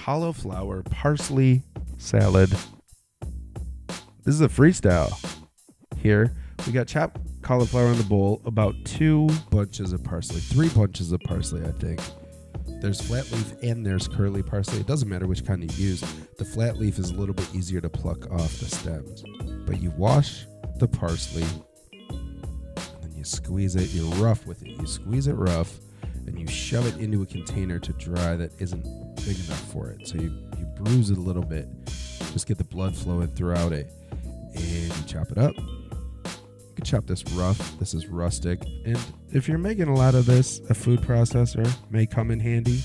cauliflower parsley salad. This is a freestyle. Here, we got chopped cauliflower in the bowl, about 2 bunches of parsley, 3 bunches of parsley, I think. There's flat leaf and there's curly parsley. It doesn't matter which kind you use. The flat leaf is a little bit easier to pluck off the stems. But you wash the parsley, and then you squeeze it. You're rough with it. You squeeze it rough, and you shove it into a container to dry that isn't big enough for it. So you bruise it a little bit. Just get the blood flowing throughout it. And you chop it up. You can chop this rough. This is rustic. And if you're making a lot of this, a food processor may come in handy,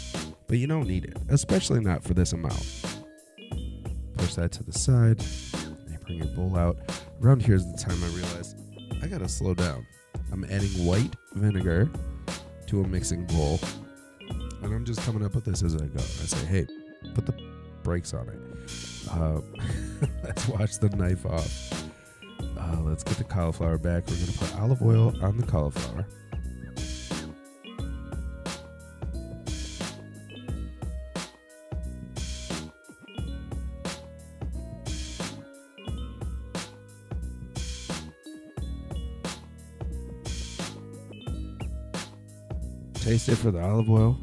but you don't need it, especially not for this amount. Push that to the side. And bring your bowl out. Around here is the time I realized I gotta slow down. I'm adding white vinegar to a mixing bowl. And I'm just coming up with this as I go. I say, hey, put the brakes on it. Let's wash the knife off. Let's get the cauliflower back. We're going to put olive oil on the cauliflower. Taste it for the olive oil.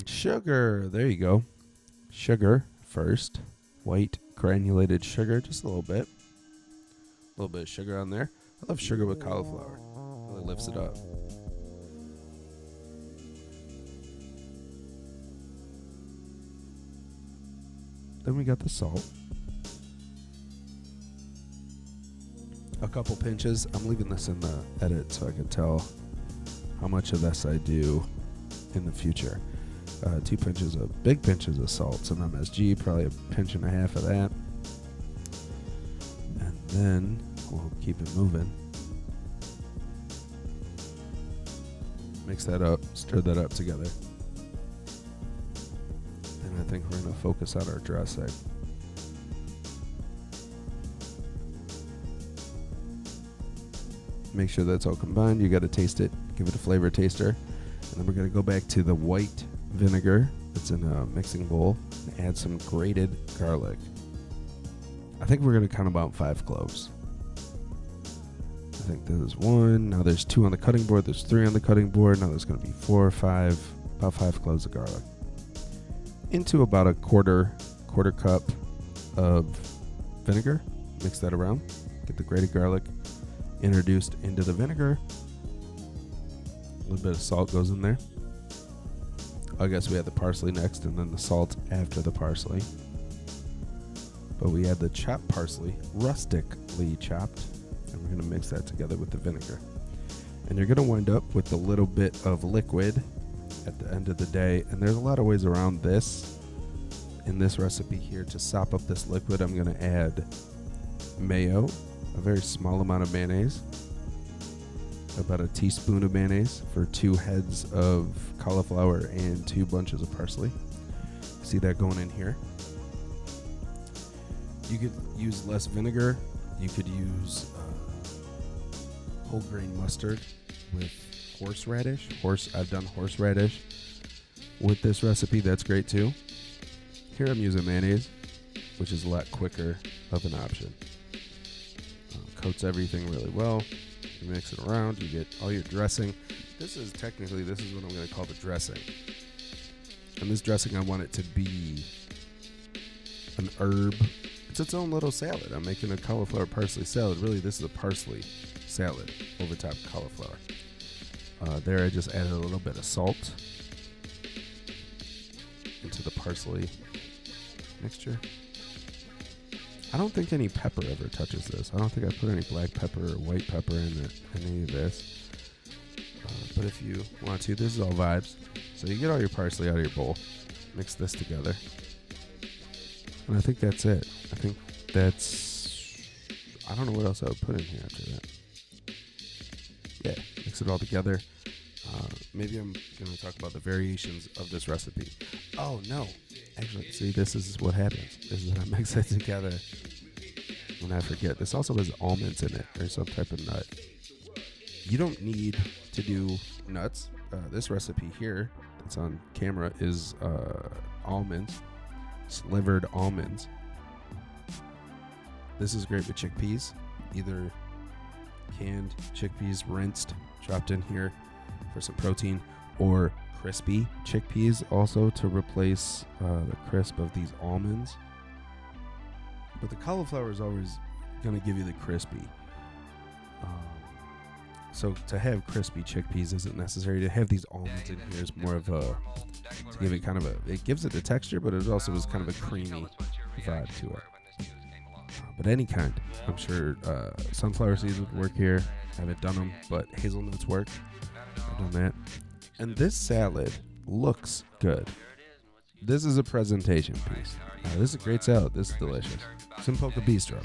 Sugar. There you go. Sugar first. White granulated sugar. Just a little bit. A little bit of sugar on there. I love sugar with cauliflower. Really lifts it up. Then we got the salt. A couple pinches. I'm leaving this in the edit so I can tell how much of this I do in the future. 2 pinches of big pinches of salt, some MSG, probably a pinch and a half of that. And then we'll keep it moving. Mix that up, stir that up together. And I think we're going to focus on our dressing. Make sure that's all combined. You got to taste it, give it a flavor taster. And then we're going to go back to the white vinegar that's in a mixing bowl and add some grated garlic. I think we're going to count about 5 cloves. I think there's 1. Now there's 2 on the cutting board. There's 3 on the cutting board. Now there's going to be 4 or 5, about 5 cloves of garlic. Into about a quarter cup of vinegar. Mix that around. Get the grated garlic introduced into the vinegar. A little bit of salt goes in there. I guess we add the parsley next and then the salt after the parsley. But we add the chopped parsley, rustically chopped, and we're going to mix that together with the vinegar. And you're going to wind up with a little bit of liquid at the end of the day. And there's a lot of ways around this. In this recipe here, to sop up this liquid, I'm going to add mayo, a very small amount of mayonnaise, about a teaspoon of mayonnaise for 2 heads of cauliflower and 2 bunches of parsley. See that going in here. You could use less vinegar. You could use whole grain mustard with horseradish. I've done horseradish with this recipe. That's great too. Here I'm using mayonnaise, which is a lot quicker of an option. Coats everything really well. You mix it around, you get all your dressing. This is what I'm going to call the dressing. And this dressing, I want it to be an herb. It's its own little salad. I'm making a cauliflower parsley salad. Really, this is a parsley salad over top of cauliflower. There I just added a little bit of salt into the parsley mixture. I don't think any pepper ever touches this. I don't think I put any black pepper or white pepper in any of this. But if you want to, this is all vibes. So you get all your parsley out of your bowl. Mix this together. And I think that's it. I don't know what else I would put in here after that. Yeah, mix it all together. Maybe I'm going to talk about the variations of this recipe. Oh, no. Actually, see, this is what happens. This is when I mix it together. When I forget. This also has almonds in it, or some type of nut. You don't need to do nuts. This recipe here, it's on camera, is almonds, slivered almonds. This is great with chickpeas, either canned chickpeas, rinsed, dropped in here for some protein, or crispy chickpeas also to replace the crisp of these almonds. But the cauliflower is always going to give you the crispy. So to have crispy chickpeas isn't necessary. To have these almonds in here is more of a, to give it kind of a, it gives it the texture, but it also is kind of a creamy vibe to it. But any kind, I'm sure sunflower seeds would work here. I haven't done them, but hazelnuts work. I've done that. And this salad looks good. This is a presentation piece. This is a great salad. This is delicious. Simpoca Bistro.